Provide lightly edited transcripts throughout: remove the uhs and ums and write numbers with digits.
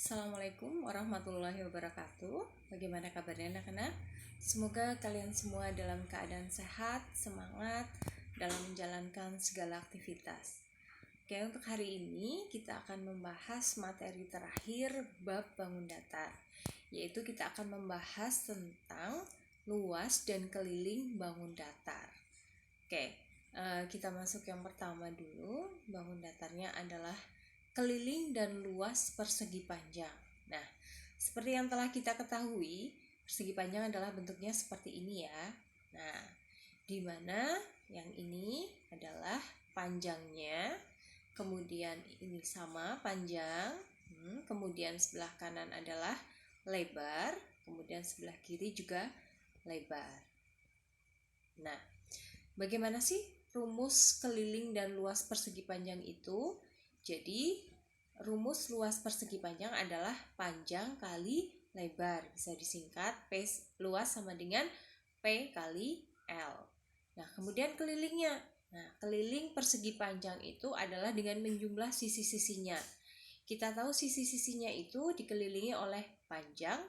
Assalamualaikum warahmatullahi wabarakatuh. Bagaimana kabarnya anak-anak? Semoga kalian semua dalam keadaan sehat, semangat dalam menjalankan segala aktivitas. Oke, untuk hari ini kita akan membahas materi terakhir bab bangun datar, yaitu kita akan membahas tentang luas dan keliling bangun datar. Oke, kita masuk yang pertama dulu. Bangun datarnya adalah keliling dan luas persegi panjang. Nah, seperti yang telah kita ketahui, persegi panjang adalah bentuknya seperti ini ya. Nah, di mana yang ini adalah panjangnya, kemudian ini sama panjang, kemudian sebelah kanan adalah lebar, kemudian sebelah kiri juga lebar. Nah, bagaimana sih rumus keliling dan luas persegi panjang itu? Jadi, rumus luas persegi panjang adalah panjang kali lebar. Bisa disingkat P luas sama dengan P kali L. Nah, kemudian kelilingnya. Nah, keliling persegi panjang itu adalah dengan menjumlah sisi-sisinya. Kita tahu sisi-sisinya itu dikelilingi oleh panjang,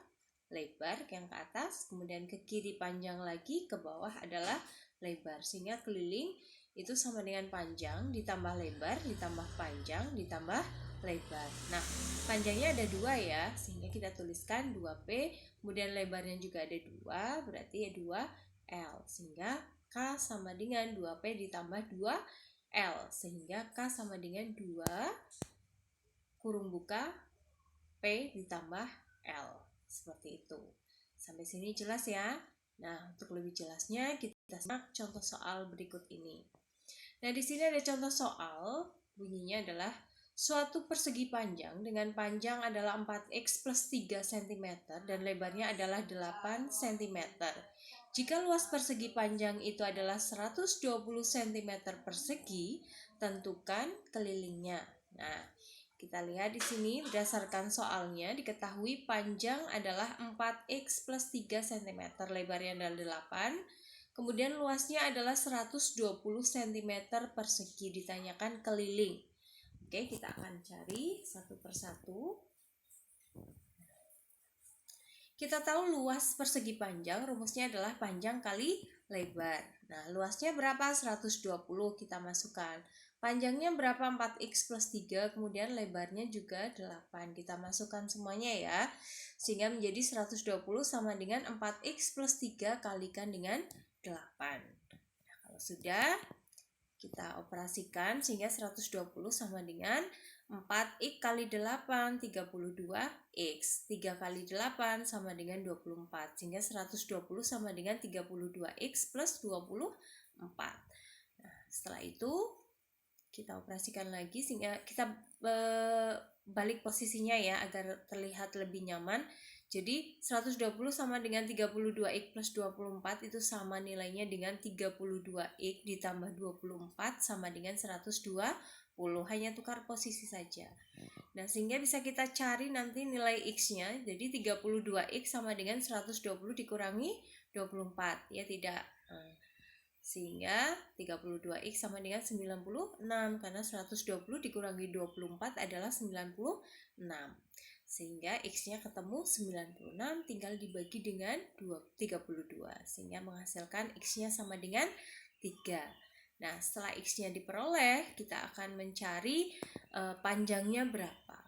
lebar yang ke atas, kemudian ke kiri panjang lagi, ke bawah adalah lebar. Sehingga keliling itu sama dengan panjang ditambah lebar ditambah panjang ditambah lebar. Nah, panjangnya ada 2 ya, sehingga kita tuliskan 2P, kemudian lebarnya juga ada 2, berarti ya 2L, sehingga K sama dengan 2P ditambah 2L, sehingga K sama dengan 2 kurung buka P ditambah L, seperti itu. Sampai sini jelas ya? Nah, untuk lebih jelasnya kita simak contoh soal berikut ini. Nah, di sini ada contoh soal, bunyinya adalah suatu persegi panjang dengan panjang adalah 4x plus 3 cm dan lebarnya adalah 8 cm. Jika luas persegi panjang itu adalah 120 cm persegi, tentukan kelilingnya. Nah, kita lihat di sini berdasarkan soalnya diketahui panjang adalah 4x plus 3 cm, lebarnya adalah 8. Kemudian luasnya adalah 120 cm persegi, ditanyakan keliling. Oke, kita akan cari satu persatu. Kita tahu luas persegi panjang, rumusnya adalah panjang kali lebar. Nah, luasnya berapa? 120, kita masukkan. Panjangnya berapa? 4x plus 3, kemudian lebarnya juga 8. Kita masukkan semuanya ya. Sehingga menjadi 120 sama dengan 4x plus 3 kalikan dengan 8. Nah, kalau sudah, kita operasikan sehingga 120 sama dengan 4x kali 8, 32x. 3 kali 8 sama dengan 24. Sehingga 120 sama dengan 32x plus 24. Nah, setelah itu kita operasikan lagi sehingga kita balik posisinya ya agar terlihat lebih nyaman. Jadi 120 sama dengan 32x plus 24 itu sama nilainya dengan 32x ditambah 24 sama dengan 120. Hanya tukar posisi saja. Nah, sehingga bisa kita cari nanti nilai x-nya. Jadi 32x sama dengan 120 dikurangi 24. Ya tidak. Sehingga 32x sama dengan 96 karena 120 dikurangi 24 adalah 96. Sehingga x-nya ketemu 96, tinggal dibagi dengan 32 sehingga menghasilkan x-nya sama dengan 3. Nah, setelah x-nya diperoleh, kita akan mencari panjangnya berapa.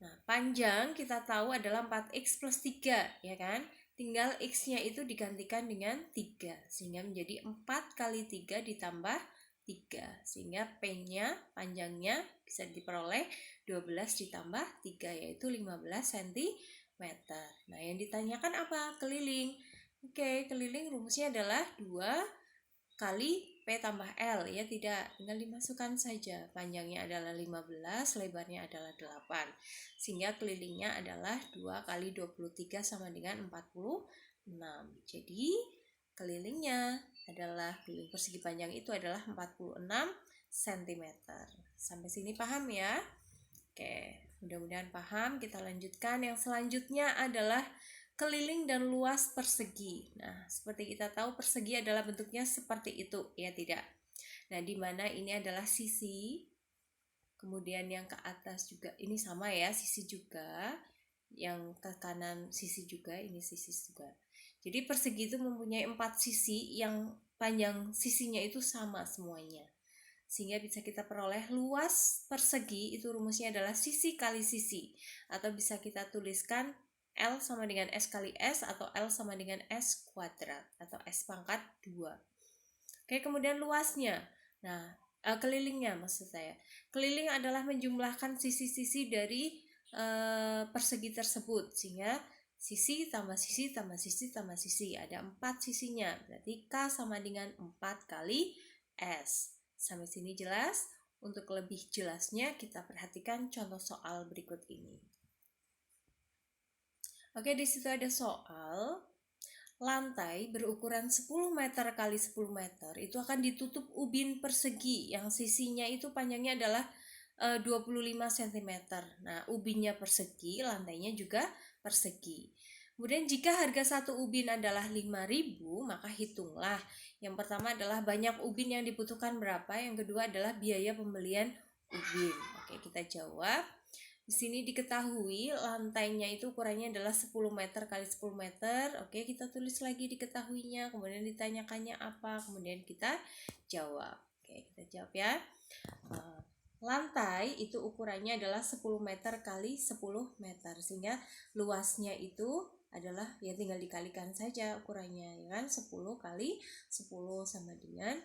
Nah, panjang kita tahu adalah 4x plus 3, ya kan? Tinggal x-nya itu digantikan dengan 3, sehingga menjadi 4 kali 3 ditambah 3, sehingga P-nya, panjangnya bisa diperoleh 12 ditambah 3, yaitu 15 cm. Nah, yang ditanyakan apa? Keliling. Oke, keliling rumusnya adalah 2 kali P tambah L, ya tidak, tinggal dimasukkan saja. Panjangnya adalah 15, lebarnya adalah 8. Sehingga kelilingnya adalah 2 kali 23 sama dengan 46. Jadi kelilingnya adalah, keliling persegi panjang itu adalah 46 cm. Sampai sini paham ya? Oke, mudah-mudahan paham. Kita lanjutkan. Yang selanjutnya adalah keliling dan luas persegi. Nah, seperti kita tahu persegi adalah bentuknya seperti itu, ya tidak? Nah, di mana ini adalah sisi Kemudian yang ke atas juga ini sama ya, sisi juga. Yang ke kanan sisi juga, ini sisi juga. Jadi persegi itu mempunyai 4 sisi yang panjang sisinya itu sama semuanya. Sehingga bisa kita peroleh luas persegi itu rumusnya adalah sisi kali sisi. Atau bisa kita tuliskan L sama dengan S kali S atau L sama dengan S kuadrat atau S pangkat 2. Oke, kemudian luasnya. Nah, kelilingnya maksud saya. Keliling adalah menjumlahkan sisi-sisi dari persegi tersebut, sehingga sisi tambah sisi tambah sisi tambah sisi, ada 4 sisinya, berarti K sama dengan 4 kali S. Sampai sini jelas? Untuk lebih jelasnya kita perhatikan contoh soal berikut ini. Oke, di situ ada soal lantai berukuran 10 meter kali 10 meter itu akan ditutup ubin persegi yang sisinya itu panjangnya adalah 25 cm. Nah, ubinnya persegi, lantainya juga persegi. Kemudian jika harga satu ubin adalah 5.000, maka hitunglah. Yang pertama adalah banyak ubin yang dibutuhkan berapa, yang kedua adalah biaya pembelian ubin. Oke, kita jawab. Di sini diketahui lantainya itu ukurannya adalah 10 meter kali 10 meter. Oke, kita tulis lagi diketahuinya, kemudian ditanyakannya apa, kemudian kita jawab. Oke, kita jawab ya. Lantai itu ukurannya adalah 10 meter kali 10 meter, sehingga luasnya itu adalah ya tinggal dikalikan saja ukurannya, ya kan? 10 kali 10 sama dengan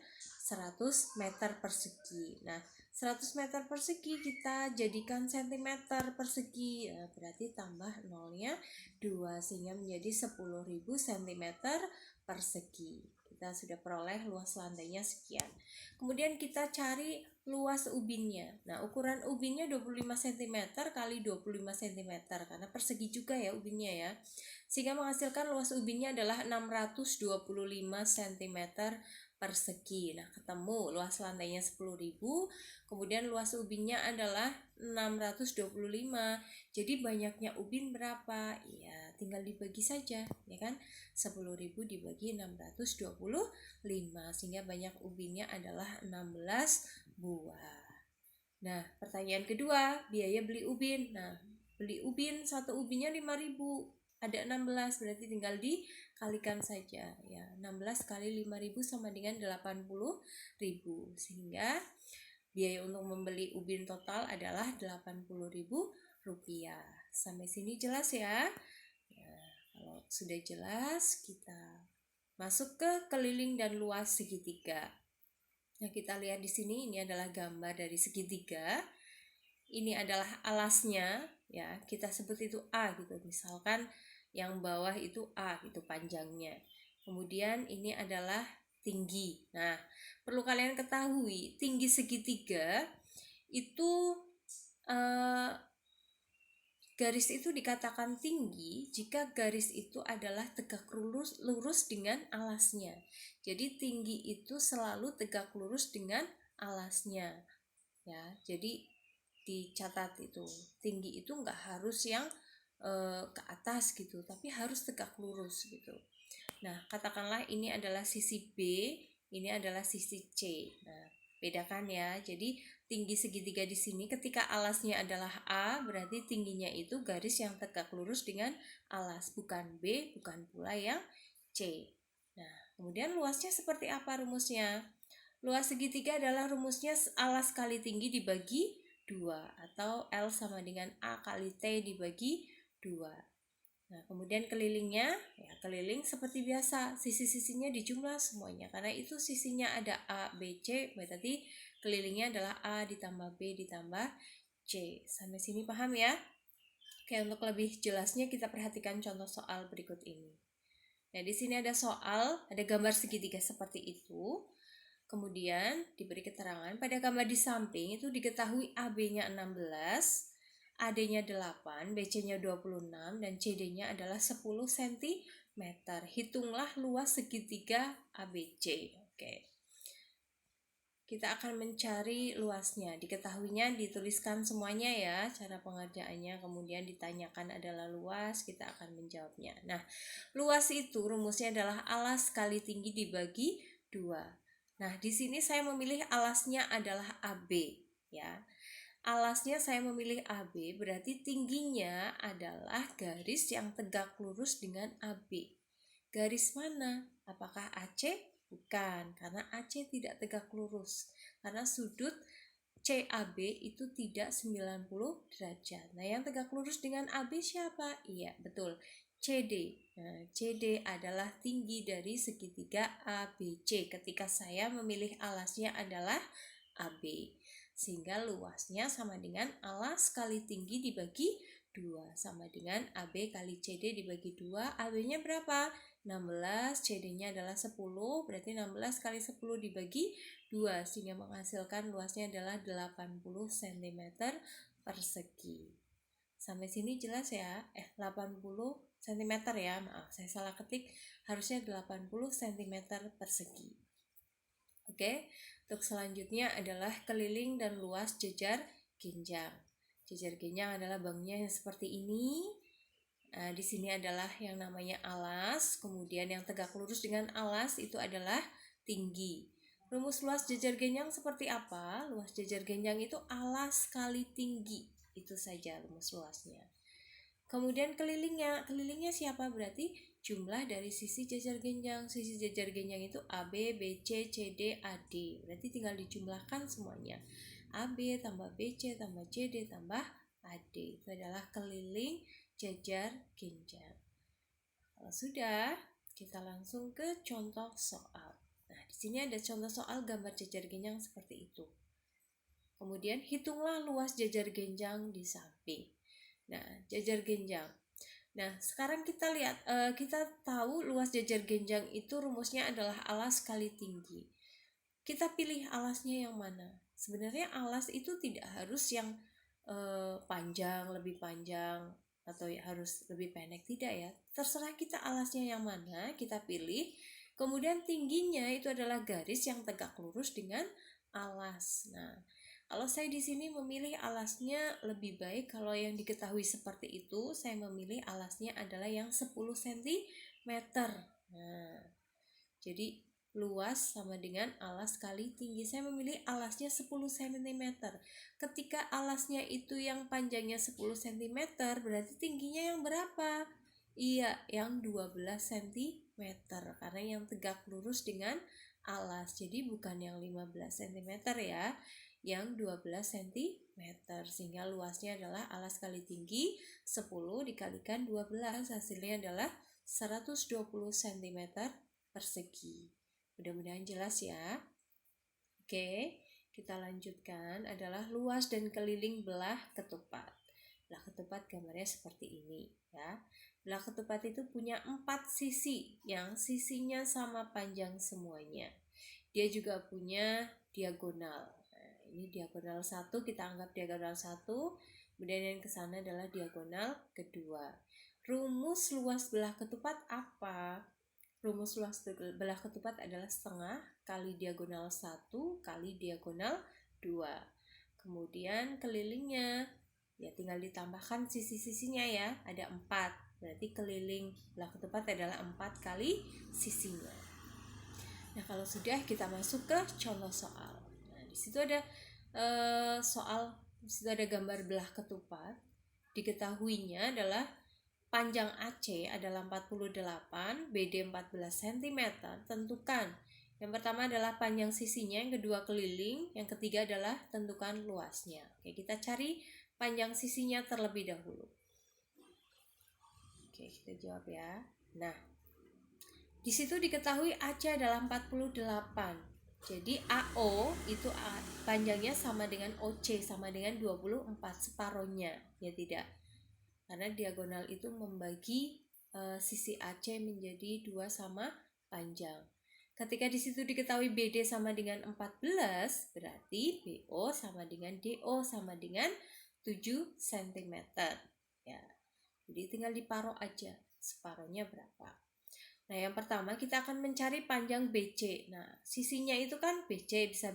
100 meter persegi. Nah, 100 meter persegi kita jadikan cm persegi, ya, berarti tambah nolnya 2 sehingga menjadi 10.000 cm persegi. Kita sudah peroleh luas lantainya sekian. Kemudian kita cari luas ubinnya. Nah, ukuran ubinnya 25 cm kali 25 cm karena persegi juga ya ubinnya ya. Sehingga menghasilkan luas ubinnya adalah 625 cm persegi. Nah, ketemu luas lantainya 10.000, kemudian luas ubinnya adalah 625. Jadi banyaknya ubin berapa? Ya, tinggal dibagi saja, ya kan? 10.000 dibagi 625, sehingga banyak ubinnya adalah 16 buah. Nah, pertanyaan kedua, biaya beli ubin. Nah, beli ubin, satu ubinnya 5.000, ada 16, berarti tinggal dikalikan saja ya. 16 kali 5.000 sama dengan 80.000, sehingga biaya untuk membeli ubin total adalah 80.000 rupiah. Sampai sini jelas ya? Ya, kalau sudah jelas, kita masuk ke keliling dan luas segitiga. Nah, kita lihat di sini, ini adalah gambar dari segitiga. Ini adalah alasnya, ya. Kita sebut itu A gitu. Misalkan yang bawah itu A gitu panjangnya. Kemudian ini adalah tinggi. Nah, perlu kalian ketahui, tinggi segitiga itu garis itu dikatakan tinggi jika garis itu adalah tegak lurus dengan alasnya. Jadi tinggi itu selalu tegak lurus dengan alasnya. Ya, jadi dicatat itu. Tinggi itu nggak harus yang ke atas gitu, tapi harus tegak lurus gitu. Nah, katakanlah ini adalah sisi B, ini adalah sisi C. Nah, bedakan ya. Jadi tinggi segitiga di sini ketika alasnya adalah A, berarti tingginya itu garis yang tegak lurus dengan alas, bukan B, bukan pula yang C. Nah, kemudian luasnya seperti apa rumusnya? Luas segitiga adalah rumusnya alas kali tinggi dibagi 2 atau L sama dengan A kali T dibagi 2. Nah, kemudian kelilingnya, ya keliling seperti biasa, sisi-sisinya dijumlah semuanya. Karena itu sisinya ada A, B, C, berarti kelilingnya adalah A ditambah B ditambah C. Sampai sini paham ya? Oke, untuk lebih jelasnya kita perhatikan contoh soal berikut ini. Nah, di sini ada soal, ada gambar segitiga seperti itu. Kemudian diberi keterangan pada gambar di samping itu diketahui AB-nya 16, AD-nya 8, BC-nya 26, dan CD-nya adalah 10 cm. Hitunglah luas segitiga ABC. Oke. Kita akan mencari luasnya. Diketahuinya dituliskan semuanya ya, cara pengerjaannya. Kemudian ditanyakan adalah luas, kita akan menjawabnya. Nah, luas itu rumusnya adalah alas kali tinggi dibagi 2. Nah, di sini saya memilih alasnya adalah AB ya. alasnya saya memilih AB, berarti tingginya adalah garis yang tegak lurus dengan AB. Garis mana? Apakah AC? Bukan, karena AC tidak tegak lurus. Karena sudut CAB itu tidak 90 derajat. Nah, yang tegak lurus dengan AB siapa? Iya, betul. CD. Nah, CD adalah tinggi dari segitiga ABC ketika saya memilih alasnya adalah AB. Sehingga luasnya sama dengan alas kali tinggi dibagi 2. Sama dengan AB kali CD dibagi 2. AB-nya berapa? 16. CD-nya adalah 10. Berarti 16 kali 10 dibagi 2. Sehingga menghasilkan luasnya adalah 80 cm persegi. Sampai sini jelas ya? 80 cm ya. Maaf, saya salah ketik. Harusnya 80 cm persegi. Oke. Untuk selanjutnya adalah keliling dan luas jejar genjang. Jejar genjang adalah bangunnya yang seperti ini. Nah, di sini adalah yang namanya alas. Kemudian yang tegak lurus dengan alas itu adalah tinggi. Rumus luas jejar genjang seperti apa? Luas jejar genjang itu alas kali tinggi. Itu saja rumus luasnya. Kemudian kelilingnya siapa? Berarti jumlah dari sisi jejar genjang. Sisi jejar genjang itu AB, BC, CD, AD. Berarti tinggal dijumlahkan semuanya. AB tambah BC tambah CD tambah AD. Itu adalah keliling jejar genjang. Kalau sudah, kita langsung ke contoh soal. Nah, di sini ada contoh soal gambar jejar genjang seperti itu. Kemudian hitunglah luas jejar genjang di samping. Nah, jejar genjang. Nah, sekarang kita lihat, kita tahu luas jejar genjang itu rumusnya adalah alas kali tinggi. Kita pilih alasnya yang mana? Sebenarnya alas itu tidak harus yang panjang, lebih panjang, atau harus lebih pendek, tidak ya. Terserah kita alasnya yang mana, kita pilih. Kemudian tingginya itu adalah garis yang tegak lurus dengan alas. Nah, kalau saya di sini memilih alasnya lebih baik kalau yang diketahui seperti itu, saya memilih alasnya adalah yang 10 cm. Nah, jadi luas sama dengan alas kali tinggi. Saya memilih alasnya 10 cm. Ketika alasnya itu yang panjangnya 10 cm, berarti tingginya yang berapa? Iya, yang 12 cm. Karena yang tegak lurus dengan alas. Jadi bukan yang 15 cm ya, yang 12 cm. Sehingga luasnya adalah alas kali tinggi 10 dikalikan 12. Hasilnya adalah 120 cm persegi. Mudah-mudahan jelas ya. Oke, kita lanjutkan adalah luas dan keliling belah ketupat. Belah ketupat gambarnya seperti ini ya. Belah ketupat itu punya 4 sisi yang sisinya sama panjang semuanya. Dia juga punya diagonal. Nah, ini diagonal 1, kita anggap diagonal 1. Kemudian yang ke sana adalah diagonal kedua. Rumus luas belah ketupat apa? Rumus luas belah ketupat adalah setengah kali diagonal 1 kali diagonal 2. Kemudian kelilingnya, ya tinggal ditambahkan sisi-sisinya ya, ada 4. Berarti keliling belah ketupat adalah 4 kali sisinya. Nah, kalau sudah kita masuk ke contoh soal. Nah, di situ ada di situ ada gambar belah ketupat. Diketahuinya adalah panjang AC adalah 48, BD 14 cm. Tentukan. Yang pertama adalah panjang sisinya, yang kedua keliling, yang ketiga adalah tentukan luasnya. Oke, kita cari panjang sisinya terlebih dahulu. Oke, kita jawab ya. Nah, di situ diketahui AC adalah 48. Jadi AO itu panjangnya sama dengan OC, sama dengan 24, separohnya. Ya tidak. Karena diagonal itu membagi sisi AC menjadi 2 sama panjang. Ketika di situ diketahui BD sama dengan 14, berarti BO sama dengan DO sama dengan 7 cm. Ya. Jadi tinggal diparuh aja, separohnya berapa. Nah, yang pertama kita akan mencari panjang BC. Nah, sisinya itu kan BC, bisa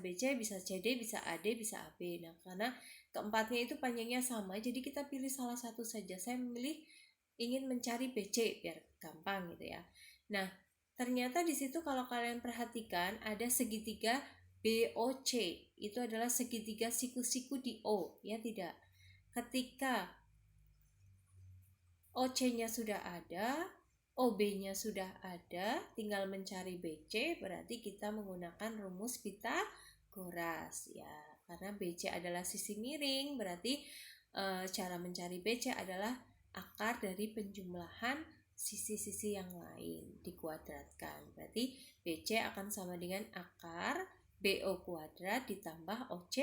CD, bisa AD, bisa AB. Nah, karena keempatnya itu panjangnya sama, jadi kita pilih salah satu saja. Saya memilih ingin mencari BC biar gampang gitu ya. Nah, ternyata di situ kalau kalian perhatikan ada segitiga BOC itu adalah segitiga siku-siku di O, ya tidak. Ketika OC-nya sudah ada, OB-nya sudah ada, tinggal mencari BC, berarti kita menggunakan rumus Pitagoras ya. Karena BC adalah sisi miring, berarti cara mencari BC adalah akar dari penjumlahan sisi-sisi yang lain dikuadratkan. Berarti BC akan sama dengan akar BO kuadrat ditambah OC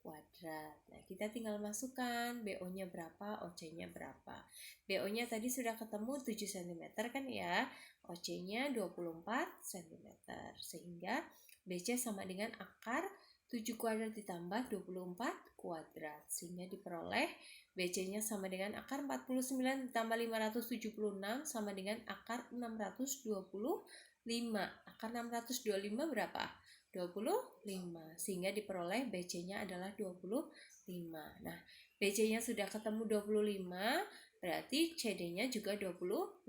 kuadrat. Nah, kita tinggal masukkan BO-nya berapa, OC-nya berapa. BO-nya tadi sudah ketemu 7 cm kan ya, OC-nya 24 cm. Sehingga BC sama dengan akar 7 kuadrat ditambah 24 kuadrat. Sehingga diperoleh BC-nya sama dengan akar 49 ditambah 576 sama dengan akar 625. Akar 625 berapa? 25. Sehingga diperoleh BC-nya adalah 25. Nah, BC-nya sudah ketemu 25, berarti CD-nya juga 25,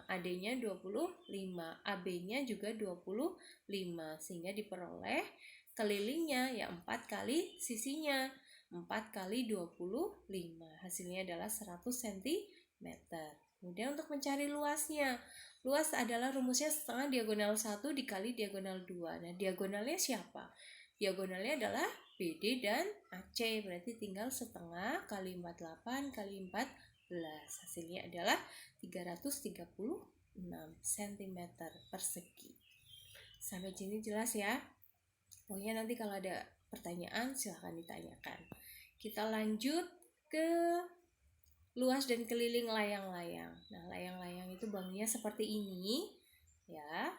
AD-nya 25, AB-nya juga 25. Sehingga diperoleh kelilingnya ya 4 kali sisinya. 4 kali 25. Hasilnya adalah 100 cm. Kemudian untuk mencari luasnya. Luas adalah rumusnya setengah diagonal 1 dikali diagonal 2. Nah, diagonalnya siapa? Diagonalnya adalah BD dan AC. Berarti tinggal setengah kali 48 kali 14. Hasilnya adalah 336 cm persegi. Sampai sini jelas ya? Pokoknya nanti kalau ada pertanyaan silahkan ditanyakan. Kita lanjut ke luas dan keliling layang-layang. Nah, layang-layang itu bangunnya seperti ini, ya.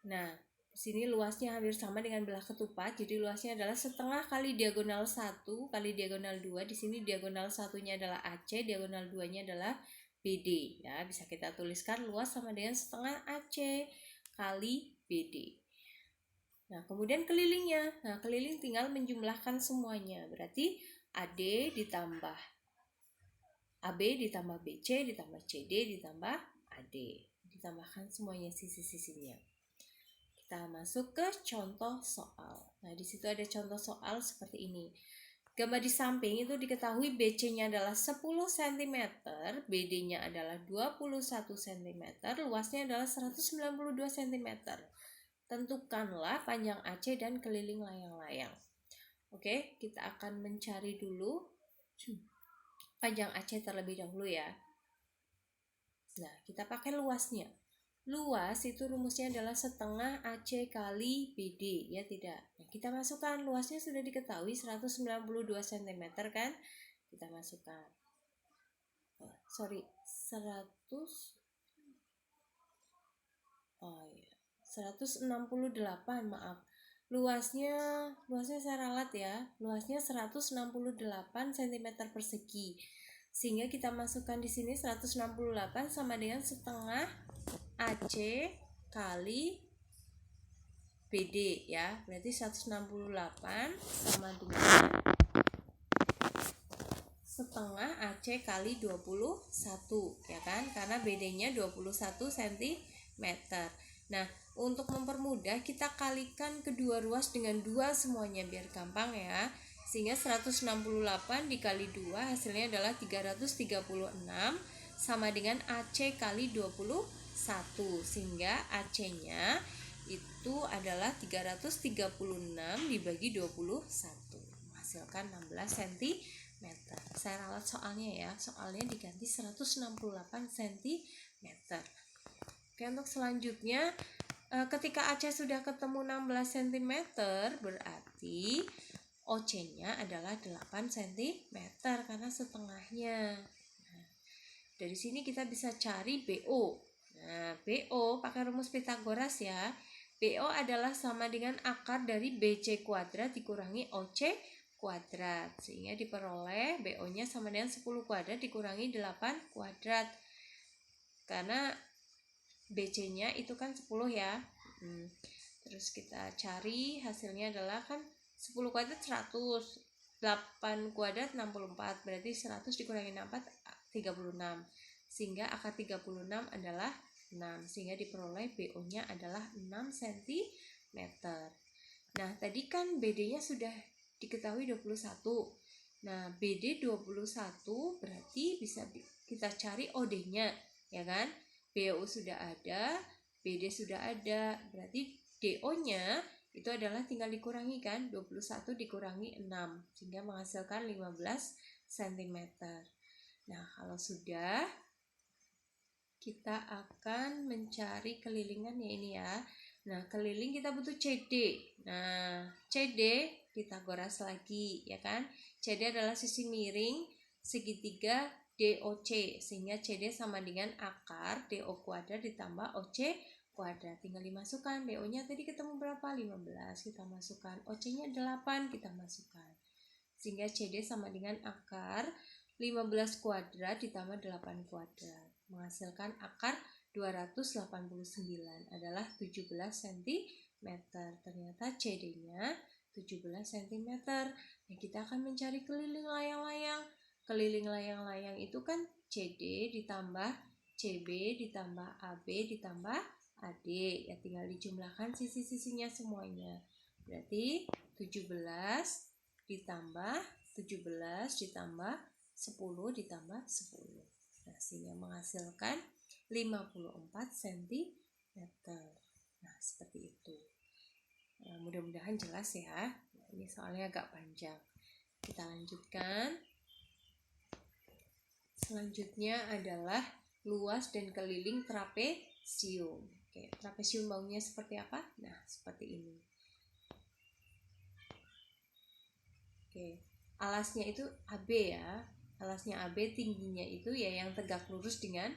Nah, di sini luasnya hampir sama dengan belah ketupat. Jadi luasnya adalah setengah kali diagonal 1 kali diagonal 2. Di sini diagonal 1-nya adalah AC, diagonal 2-nya adalah BD. Ya, bisa kita tuliskan luas sama dengan setengah AC kali BD. Nah, kemudian kelilingnya. Nah, keliling tinggal menjumlahkan semuanya. Berarti AD ditambah AB ditambah BC ditambah CD ditambah AD. Ditambahkan semuanya sisi-sisinya. Kita masuk ke contoh soal. Nah, di situ ada contoh soal seperti ini. Gambar di samping itu diketahui BC-nya adalah 10 cm, BD-nya adalah 21 cm, luasnya adalah 192 cm. Tentukanlah panjang AC dan keliling layang-layang. Oke, kita akan mencari dulu panjang AC terlebih dahulu ya. Nah, kita pakai luasnya. Luas itu rumusnya adalah setengah AC kali BD, ya tidak? Nah, kita masukkan, luasnya sudah diketahui 192 cm kan? Kita masukkan. 168, maaf. Luasnya saya ralat ya. Luasnya 168 cm persegi. Sehingga kita masukkan di sini 168 sama dengan setengah AC kali BD ya. Berarti 168 sama dengan setengah AC kali 21 ya kan? Karena BD-nya 21 cm. Nah, untuk mempermudah kita kalikan kedua ruas dengan 2 semuanya biar gampang ya. Sehingga 168 dikali 2 hasilnya adalah 336 sama dengan AC kali 21. Sehingga AC-nya itu adalah 336 dibagi 21 menghasilkan 16 cm. Saya ralat soalnya ya. Soalnya diganti 168 cm. Oke, untuk selanjutnya ketika AC sudah ketemu 16 cm berarti OC-nya adalah 8 cm karena setengahnya. Nah, dari sini kita bisa cari BO. Nah, BO pakai rumus Pitagoras ya. BO adalah sama dengan akar dari BC kuadrat dikurangi OC kuadrat. Sehingga diperoleh BO-nya sama dengan 10 kuadrat dikurangi 8 kuadrat. Karena BC-nya itu kan 10 ya. Terus kita cari hasilnya adalah kan 10 kuadrat 100, 8 kuadrat 64, berarti 100 dikurangi 64 36. Sehingga akar 36 adalah 6, sehingga diperoleh BO-nya adalah 6 cm. Nah, tadi kan BD-nya sudah diketahui 21. Nah, BD 21 berarti bisa kita cari OD-nya, ya kan? BO sudah ada, BD sudah ada, berarti DO-nya itu adalah tinggal dikurangi kan, 21 dikurangi 6, sehingga menghasilkan 15 cm. Nah, kalau sudah, kita akan mencari kelilingan ya ini ya. Nah, keliling kita butuh CD. Nah, CD Pitagoras lagi, ya kan? CD adalah sisi miring segitiga DOC, sehingga CD sama dengan akar DO kuadrat ditambah OC kuadrat. Tinggal dimasukkan. DO-nya tadi ketemu berapa? 15. Kita masukkan. OC-nya 8, kita masukkan. Sehingga CD sama dengan akar 15 kuadrat ditambah 8 kuadrat. Menghasilkan akar 289 adalah 17 cm. Ternyata CD-nya 17 cm. Nah, kita akan mencari keliling layang-layang. Keliling layang-layang itu kan CD ditambah CB ditambah AB ditambah AD. Ya, tinggal dijumlahkan sisi-sisinya semuanya. Berarti 17 ditambah 17 ditambah 10 ditambah 10. Nah, sehingga menghasilkan 54 cm. Nah, seperti itu. Mudah-mudahan jelas ya. Nah, ini soalnya agak panjang. Kita lanjutkan. Selanjutnya adalah luas dan keliling trapesium. Oke, trapesium baunya seperti apa? Nah, seperti ini. Oke, alasnya itu AB ya. Alasnya AB, tingginya itu ya yang tegak lurus dengan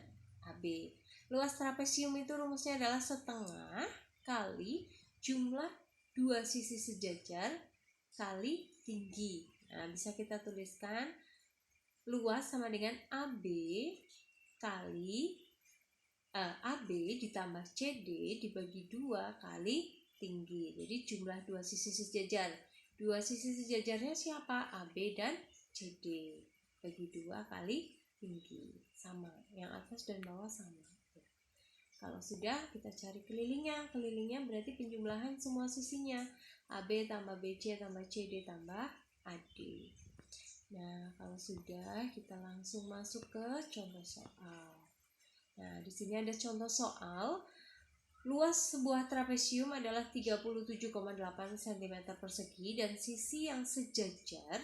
AB. Luas trapesium itu rumusnya adalah setengah kali jumlah dua sisi sejajar kali tinggi. Nah, bisa kita tuliskan luas sama dengan AB kali AB ditambah CD dibagi 2 kali tinggi. Jadi jumlah dua sisi sejajar. Dua sisi sejajarnya siapa? AB dan CD. Bagi 2 kali tinggi. Sama. Yang atas dan bawah sama. Kalau sudah, kita cari kelilingnya. Kelilingnya berarti penjumlahan semua sisinya. AB tambah BC tambah CD tambah AD. Nah, kalau sudah, kita langsung masuk ke contoh soal. Nah, di sini ada contoh soal. Luas sebuah trapesium adalah 37,8 cm persegi dan sisi yang sejajar,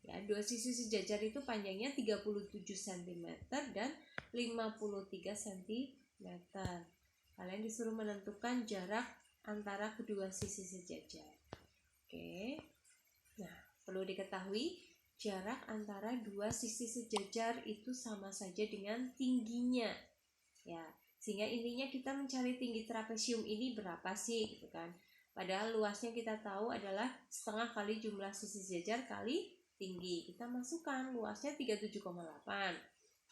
ya, dua sisi sejajar itu panjangnya 37 cm dan 53 cm. Kalian disuruh menentukan jarak antara kedua sisi sejajar. Oke. Nah, perlu diketahui jarak antara dua sisi sejajar itu sama saja dengan tingginya. Ya, sehingga intinya kita mencari tinggi trapesium ini berapa sih gitu kan. Padahal luasnya kita tahu adalah setengah kali jumlah sisi sejajar kali tinggi. Kita masukkan luasnya 37,8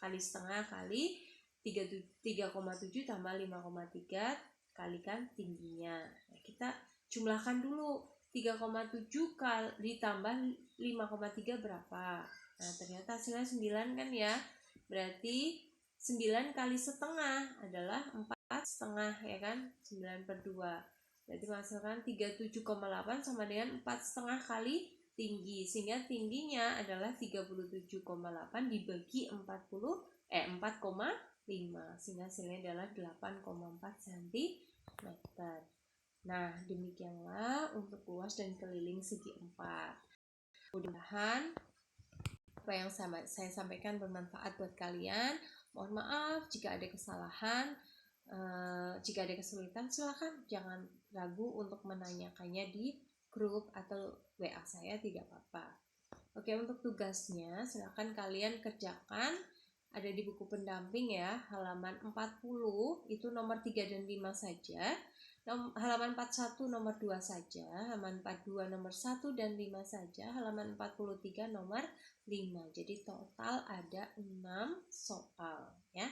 kali setengah kali 3,7 tambah 5,3 kalikan tingginya. Nah, kita jumlahkan dulu 3,7 kali ditambah 5,3 berapa? Nah, ternyata hasilnya 9 kan ya. Berarti 9 kali setengah adalah 4 setengah ya kan. 9 per 2. Berarti menghasilkan 37,8 sama dengan 4 setengah kali tinggi. Sehingga tingginya adalah 37,8 dibagi 4,5. Sehingga hasilnya adalah 8,4 cm. Nah, demikianlah untuk luas dan keliling segi 4. Mudah-mudahan apa yang saya sampaikan bermanfaat buat kalian. Mohon maaf jika ada kesalahan, jika ada kesulitan silakan jangan ragu untuk menanyakannya di grup atau WA saya, tidak apa-apa. Oke, untuk tugasnya silakan kalian kerjakan, ada di buku pendamping ya, halaman 40 itu nomor 3 dan 5 saja. Halaman 41 nomor 2 saja, halaman 42 nomor 1 dan 5 saja, halaman 43 nomor 5. Jadi total ada 6 soal ya.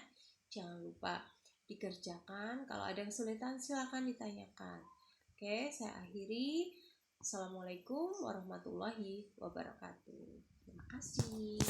Jangan lupa dikerjakan. Kalau ada kesulitan silakan ditanyakan. Oke, saya akhiri. Assalamualaikum warahmatullahi wabarakatuh. Terima kasih.